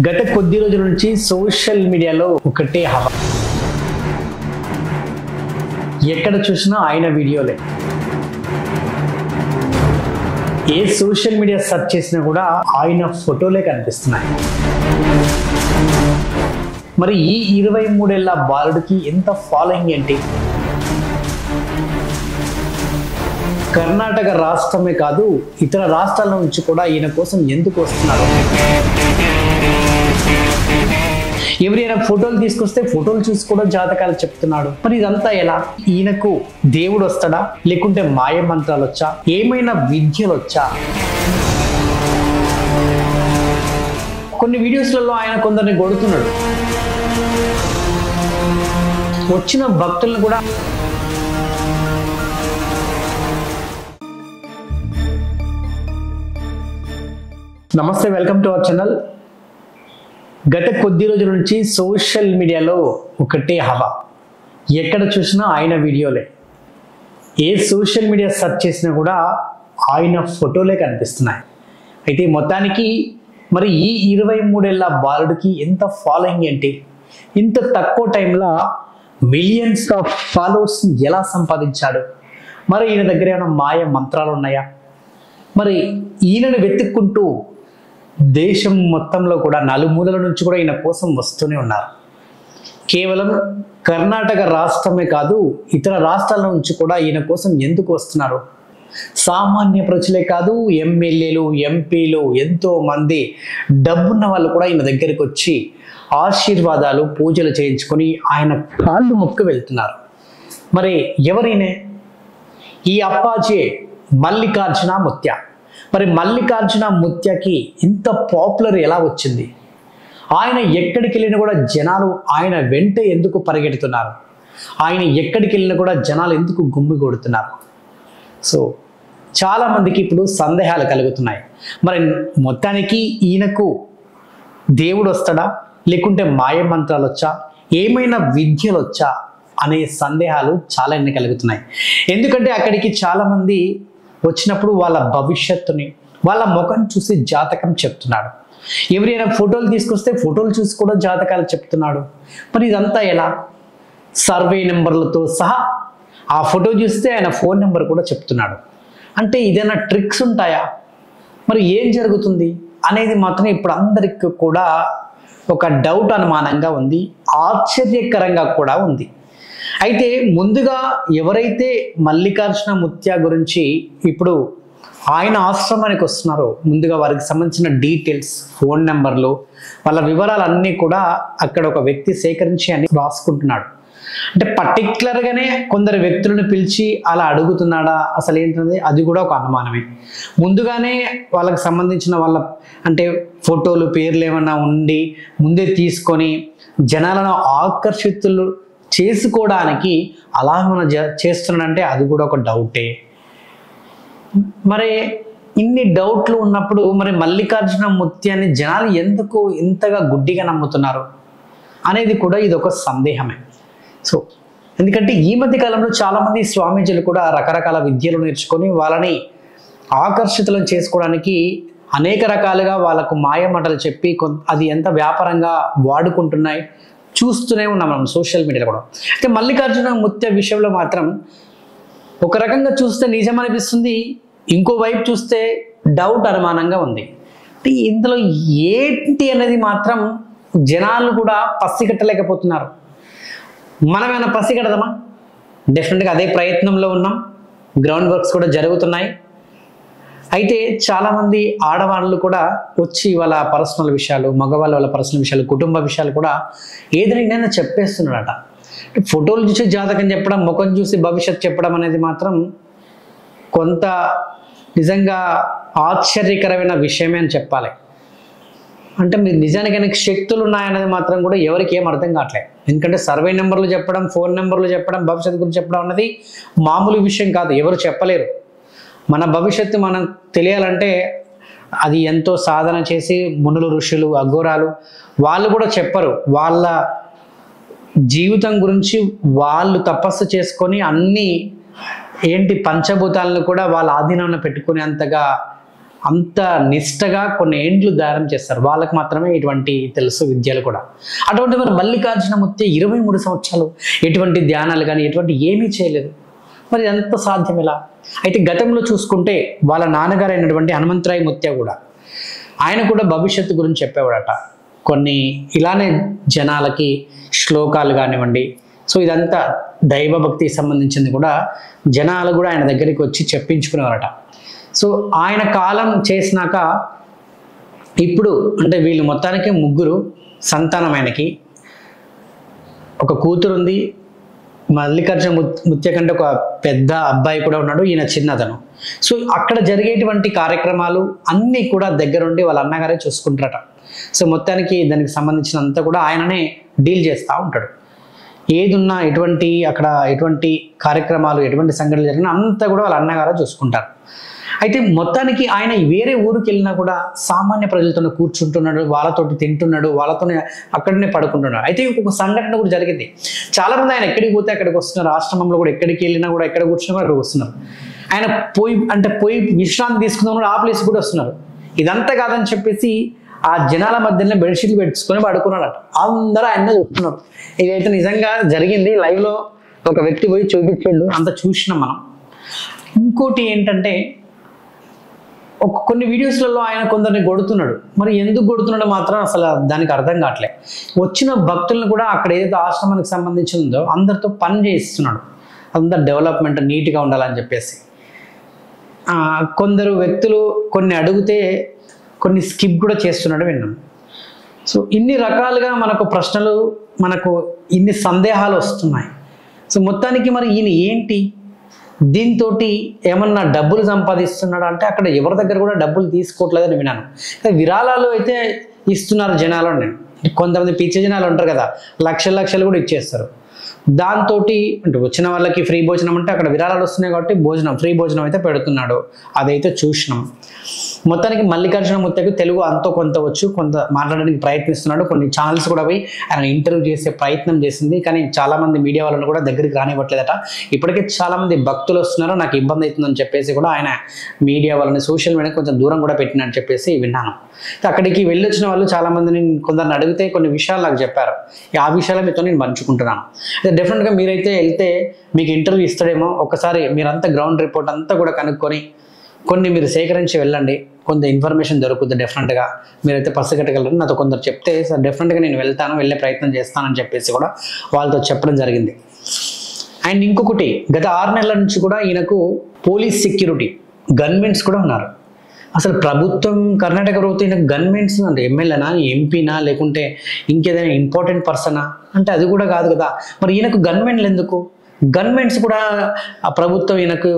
గత కొద్ది రోజుల నుంచి సోషల్ మీడియాలో ఒకటే హవా. ఎక్కడ చూసినా ఆయన వీడియోలే. ఏ సోషల్ మీడియా సెర్చ్ చేసినా కూడా ఆయన ఫోటోలే కనిపిస్తున్నాయి. మరి ఈ 23 ఏళ్ల బాలుడికి ఎంత ఫాలోయింగ్ ఏంటి? కర్ణాటక రాష్ట్రమే కాదు, ఇతర రాష్ట్రాల నుంచి కూడా ఈయన కోసం ఎందుకు వస్తున్నారు? ఎవరైనా ఫోటోలు తీసుకొస్తే ఫోటోలు చూసి కూడా జాతకాలు చెప్తున్నాడు. మరి ఇదంతా ఎలా? ఈయనకు దేవుడు వస్తాడా, లేకుంటే మాయ మంత్రాలు వచ్చా, ఏమైనా విద్యలు వచ్చా? కొన్ని వీడియోస్లలో ఆయన కొందరిని కొడుతున్నాడు. వచ్చిన భక్తులను కూడా నమస్తే, వెల్కమ్ టు అవర్ ఛానల్. గత కొద్ది రోజుల నుంచి సోషల్ మీడియాలో ఒకటే హవా. ఎక్కడ చూసినా ఆయన వీడియోలే. ఏ సోషల్ మీడియా సెర్చ్ చేసినా కూడా ఆయన ఫోటోలే కనిపిస్తున్నాయి. అయితే మొత్తానికి మరి ఈ 23 ఏళ్ల బాలుడికి ఎంత ఫాలోయింగ్ ఏంటి? ఇంత తక్కువ టైంలో మిలియన్స్ ఆఫ్ ఫాలోవర్స్ ఎలా సంపాదించాడు? మరి ఈయన దగ్గర ఏమైనా మాయ మంత్రాలు ఉన్నాయా? మరి ఈయనను వెతుక్కుంటూ దేశం మొత్తంలో కూడా నలుమూలల నుంచి కూడా ఈయన కోసం వస్తూనే ఉన్నారు. కేవలం కర్ణాటక రాష్ట్రమే కాదు, ఇతర రాష్ట్రాల నుంచి కూడా ఈయన కోసం ఎందుకు వస్తున్నారు? సామాన్య ప్రజలే కాదు, ఎమ్మెల్యేలు, ఎంపీలు, ఎంతో మంది డబ్బున్న వాళ్ళు కూడా ఈయన దగ్గరికి వచ్చి ఆశీర్వాదాలు, పూజలు చేయించుకొని ఆయన కాళ్ళు మొక్కు వెళ్తున్నారు. మరి ఎవరైనా ఈ అప్పాజీ మల్లికార్జున ముత్య. మరి మల్లికార్జున ముత్యకి ఇంత పాపులర్ ఎలా వచ్చింది? ఆయన ఎక్కడికి వెళ్ళినా కూడా జనాలు ఆయన వెంట ఎందుకు పరిగెడుతున్నారు? ఆయన ఎక్కడికి వెళ్ళినా కూడా జనాలు ఎందుకు గుమ్మి కొడుతున్నారు? సో చాలామందికి ఇప్పుడు సందేహాలు కలుగుతున్నాయి. మరి మొత్తానికి ఈయనకు దేవుడు వస్తాడా, లేకుంటే మాయ మంత్రాలు వచ్చా, ఏమైనా విద్యలు వచ్చా అనే సందేహాలు చాలా కలుగుతున్నాయి. ఎందుకంటే అక్కడికి చాలామంది వచ్చినప్పుడు వాళ్ళ భవిష్యత్తుని, వాళ్ళ ముఖం చూసి జాతకం చెప్తున్నాడు. ఎవరైనా ఫోటోలు తీసుకొస్తే ఫోటోలు చూసి కూడా జాతకాలు చెప్తున్నాడు. మరి ఇదంతా ఎలా? సర్వే నెంబర్లతో సహా ఆ ఫోటో చూస్తే ఆయన ఫోన్ నెంబర్ కూడా చెప్తున్నాడు. అంటే ఏదైనా ట్రిక్స్ ఉంటాయా? మరి ఏం జరుగుతుంది అనేది మాత్రం ఇప్పుడు అందరికీ కూడా ఒక డౌట్, అనుమానంగా ఉంది, ఆశ్చర్యకరంగా కూడా ఉంది. అయితే ముందుగా ఎవరైతే మల్లికార్జున ముత్య గురించి ఇప్పుడు ఆయన ఆశ్రమానికి వస్తున్నారో, ముందుగా వారికి సంబంధించిన డీటెయిల్స్, ఫోన్ నెంబర్లు, వాళ్ళ వివరాలన్నీ కూడా అక్కడ ఒక వ్యక్తి సేకరించి అని రాసుకుంటున్నాడు. అంటే పర్టికులర్గానే కొందరు వ్యక్తులను పిలిచి అలా అడుగుతున్నాడా, అసలు ఏంటంటే అది కూడా ఒక అనుమానమే. ముందుగానే వాళ్ళకి సంబంధించిన వాళ్ళ అంటే ఫోటోలు, పేర్లు ఏమన్నా ఉండి ముందే తీసుకొని జనాలను ఆకర్షితులు చేసుకోవడానికి అలా మనం చేస్తున్నాడంటే అది కూడా ఒక డౌటే. మరి ఇన్ని డౌట్లు ఉన్నప్పుడు మరి మల్లికార్జున ముత్యాన్ని జనాలు ఎందుకు ఇంతగా గుడ్డిగా నమ్ముతున్నారు అనేది కూడా ఇది ఒక సందేహమే. సో ఎందుకంటే ఈ మధ్య కాలంలో చాలామంది స్వామీజీలు కూడా రకరకాల విద్యలు నేర్చుకొని వాళ్ళని ఆకర్షితులను చేసుకోవడానికి అనేక రకాలుగా వాళ్ళకు మాయమాటలు చెప్పి అది ఎంత వ్యాపారంగా వాడుకుంటున్నాయి చూస్తూనే ఉన్నాం మనం సోషల్ మీడియాలో కూడా. అయితే మల్లికార్జున ముత్య విషయంలో మాత్రం ఒక రకంగా చూస్తే నిజం అనిపిస్తుంది, ఇంకో వైపు చూస్తే డౌట్, అనుమానంగా ఉంది. అంటే ఇందులో ఏంటి అనేది మాత్రం జనాలు కూడా పసిగట్టలేకపోతున్నారు. మనమేమైనా పసిగడదామా? డెఫినెట్గా అదే ప్రయత్నంలో ఉన్నాం. గ్రౌండ్ వర్క్స్ కూడా జరుగుతున్నాయి. అయితే చాలామంది ఆడవాళ్ళు కూడా వచ్చి వాళ్ళ పర్సనల్ విషయాలు, మగవాళ్ళు వాళ్ళ పర్సనల్ విషయాలు, కుటుంబ విషయాలు కూడా ఏదైనా చెప్పేస్తున్నాడట. ఫోటోలు చూసి జాతకం చెప్పడం, ముఖం చూసి భవిష్యత్తు చెప్పడం అనేది మాత్రం కొంత నిజంగా ఆశ్చర్యకరమైన విషయమే అని చెప్పాలి. అంటే మీరు నిజానికి ఆయనకి శక్తులు ఉన్నాయనేది మాత్రం కూడా ఎవరికి ఏం అర్థం కావట్లేదు. ఎందుకంటే సర్వే నెంబర్లు చెప్పడం, ఫోన్ నెంబర్లు చెప్పడం, భవిష్యత్తు గురించి చెప్పడం అన్నది మామూలు విషయం కాదు, ఎవరు చెప్పలేరు. మన భవిష్యత్తు మనం తెలియాలంటే అది ఎంతో సాధన చేసి మునులు, ఋషులు, అఘోరాలు వాళ్ళు కూడా చెప్పరు. వాళ్ళ జీవితం గురించి వాళ్ళు తపస్సు చేసుకొని అన్ని పంచభూతాలను కూడా వాళ్ళ ఆధీనంలో పెట్టుకునే అంతగా అంత నిష్టగా కొన్ని ఏండ్లు ధ్యానం చేస్తారు, వాళ్ళకి మాత్రమే ఇటువంటి తెలుసు విద్యలు కూడా. అటువంటి మరి మల్లికార్జునమూర్తి 23 సంవత్సరాలు ఎటువంటి ధ్యానాలు కానీ ఎటువంటి ఏమీ చేయలేదు, మరి ఎంత సాధ్యం ఇలా? అయితే గతంలో చూసుకుంటే వాళ్ళ నాన్నగారు అయినటువంటి హనుమంతరాయ ముత్య కూడా, ఆయన కూడా భవిష్యత్తు గురించి చెప్పేవాడట. కొన్ని ఇలానే జనాలకి శ్లోకాలు కానివ్వండి, సో ఇదంతా దైవభక్తికి సంబంధించింది కూడా జనాలు కూడా ఆయన దగ్గరికి వచ్చి చెప్పించుకునేవారట. సో ఆయన కాలం చేసినాక ఇప్పుడు అంటే వీళ్ళు మొత్తానికి ముగ్గురు సంతానం, ఆయనకి ఒక కూతురు ఉంది, మల్లికార్జున ముత్య కంటే ఒక పెద్ద అబ్బాయి కూడా ఉన్నాడు, ఈయన చిన్నతను. సో అక్కడ జరిగేటువంటి కార్యక్రమాలు అన్నీ కూడా దగ్గరుండి వాళ్ళ అన్నగారే చూసుకుంటారట. సో మొత్తానికి దానికి సంబంధించినంత కూడా ఆయననే డీల్ చేస్తూ ఉంటాడు. ఏదున్నా అక్కడ ఎటువంటి కార్యక్రమాలు ఎటువంటి సంఘటనలు జరిగినా అంతా కూడా వాళ్ళ అన్నగారే చూసుకుంటారు. అయితే మొత్తానికి ఆయన వేరే ఊరికి వెళ్ళినా కూడా సామాన్య ప్రజలతో కూర్చుంటున్నాడు, వాళ్ళతోటి తింటున్నాడు, వాళ్ళతోనే అక్కడనే పడుకుంటున్నాడు. అయితే ఇంకొక సంఘటన కూడా జరిగింది. చాలామంది ఆయన ఎక్కడికి పోతే అక్కడికి వస్తున్నారు, ఆశ్రమంలో కూడా ఎక్కడికి వెళ్ళినా కూడా ఎక్కడ కూర్చున్నా కూడా అక్కడికి వస్తున్నారు. ఆయన పోయి విశ్రాంతి తీసుకుందాం కూడా ఆ ప్లేస్ కూడా వస్తున్నారు. ఇదంతా కాదని చెప్పేసి ఆ జనాల మధ్యలో బెడ్షీట్లు పెట్టుకొని పడుకున్నాడట. అందరూ ఆయన చూస్తున్నారు. ఇదైతే నిజంగా జరిగింది, లైవ్లో ఒక వ్యక్తి పోయి చూపించాడు, అంత చూసినాం మనం. ఇంకోటి ఏంటంటే కొన్ని వీడియోస్లలో ఆయన కొందరిని కొడుతున్నాడు. మరి ఎందుకు కొడుతున్నాడో మాత్రం అసలు దానికి అర్థం కావట్లే. వచ్చిన భక్తులను కూడా అక్కడ ఏదైతే ఆశ్రమానికి సంబంధించి ఉందో అందరితో పని చేయిస్తున్నాడు, అందరు డెవలప్మెంట్ నీట్గా ఉండాలని చెప్పేసి. కొందరు వ్యక్తులు కొన్ని అడిగితే కొన్ని స్కిప్ కూడా చేస్తున్నాడు విన్నాం. సో ఇన్ని రకాలుగా మనకు ప్రశ్నలు, మనకు ఇన్ని సందేహాలు వస్తున్నాయి. సో మొత్తానికి మరి ఈయన ఏంటి, దీంతో ఏమన్నా డబ్బులు సంపాదిస్తున్నాడు అంటే అక్కడ ఎవరి దగ్గర కూడా డబ్బులు తీసుకోవట్లేదని విన్నాను. విరాళాలు అయితే ఇస్తున్నారు జనాలు, కొంతమంది పిచ్చి జనాలు ఉంటారు కదా, లక్షలు కూడా ఇచ్చేస్తారు. దాంతో అంటే వచ్చిన వాళ్ళకి ఫ్రీ భోజనం అంటే అక్కడ విరాళాలు వస్తున్నాయి కాబట్టి ఫ్రీ భోజనం అయితే పెడుతున్నాడు, అదైతే చూసినాం. మొత్తానికి మల్లికార్జునమూర్తికి తెలుగు అంతో కొంత వచ్చు, కొంత మాట్లాడడానికి ప్రయత్నిస్తున్నాడు. కొన్ని ఛానల్స్ కూడా పోయి ఆయన ఇంటర్వ్యూ చేసే ప్రయత్నం చేసింది, కానీ చాలామంది మీడియా వాళ్ళని కూడా దగ్గరికి రానివ్వట్లేదట. ఇప్పటికే చాలామంది భక్తులు వస్తున్నారు, నాకు ఇబ్బంది అవుతుందని చెప్పేసి కూడా ఆయన మీడియా వాళ్ళని సోషల్ మీడియా కొంచెం దూరం కూడా పెట్టినని చెప్పేసి విన్నాను. అక్కడికి వెళ్ళొచ్చిన వాళ్ళు చాలామందిని కొందరిని అడిగితే కొన్ని విషయాలు నాకు చెప్పారు. ఆ విషయాలు మీతో నేను పంచుకుంటున్నాను. అయితే డెఫినెట్గా మీరైతే వెళ్తే మీకు ఇంటర్వ్యూ ఇస్తాడేమో, ఒకసారి మీరంతా గ్రౌండ్ రిపోర్ట్ అంతా కూడా కనుక్కొని కొన్ని మీరు సేకరించి వెళ్ళండి, కొంత ఇన్ఫర్మేషన్ దొరుకుతుంది. డెఫినెట్గా మీరైతే పసిగట్టగలరు. నాతో కొందరు చెప్తే సార్ డెఫినెట్గా నేను వెళ్తాను, వెళ్ళే ప్రయత్నం చేస్తానని చెప్పేసి కూడా వాళ్ళతో చెప్పడం జరిగింది. అండ్ ఇంకొకటి, గత 6 నెలల నుంచి కూడా ఈయనకు పోలీస్ సెక్యూరిటీ గన్మెన్స్ కూడా ఉన్నారు. అసలు ప్రభుత్వం, కర్ణాటక ప్రభుత్వం ఈయనకు గన్మెన్స్ అంటే ఎమ్మెల్యేనా, ఎంపీనా, లేకుంటే ఇంకేదైనా ఇంపార్టెంట్ పర్సనా అంటే అది కూడా కాదు కదా. మరి ఈయనకు గన్మెన్లు ఎందుకు? గన్మెన్స్ కూడా ఆ ప్రభుత్వం ఈయనకు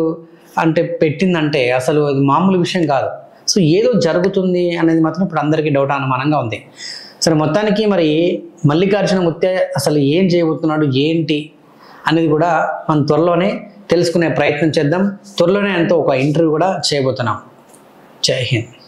అంటే పెట్టిందంటే అసలు అది మామూలు విషయం కాదు. సో ఏదో జరుగుతుంది అనేది మాత్రం ఇప్పుడు అందరికీ డౌట్, అనుమానంగా ఉంది. సరే మొత్తానికి మరి మల్లికార్జునమూర్తి అసలు ఏం చేయబోతున్నాడు ఏంటి అనేది కూడా మనం త్వరలోనే తెలుసుకునే ప్రయత్నం చేద్దాం. త్వరలోనే ఆయనతో ఒక ఇంటర్వ్యూ కూడా చేయబోతున్నాం. జై హింద్.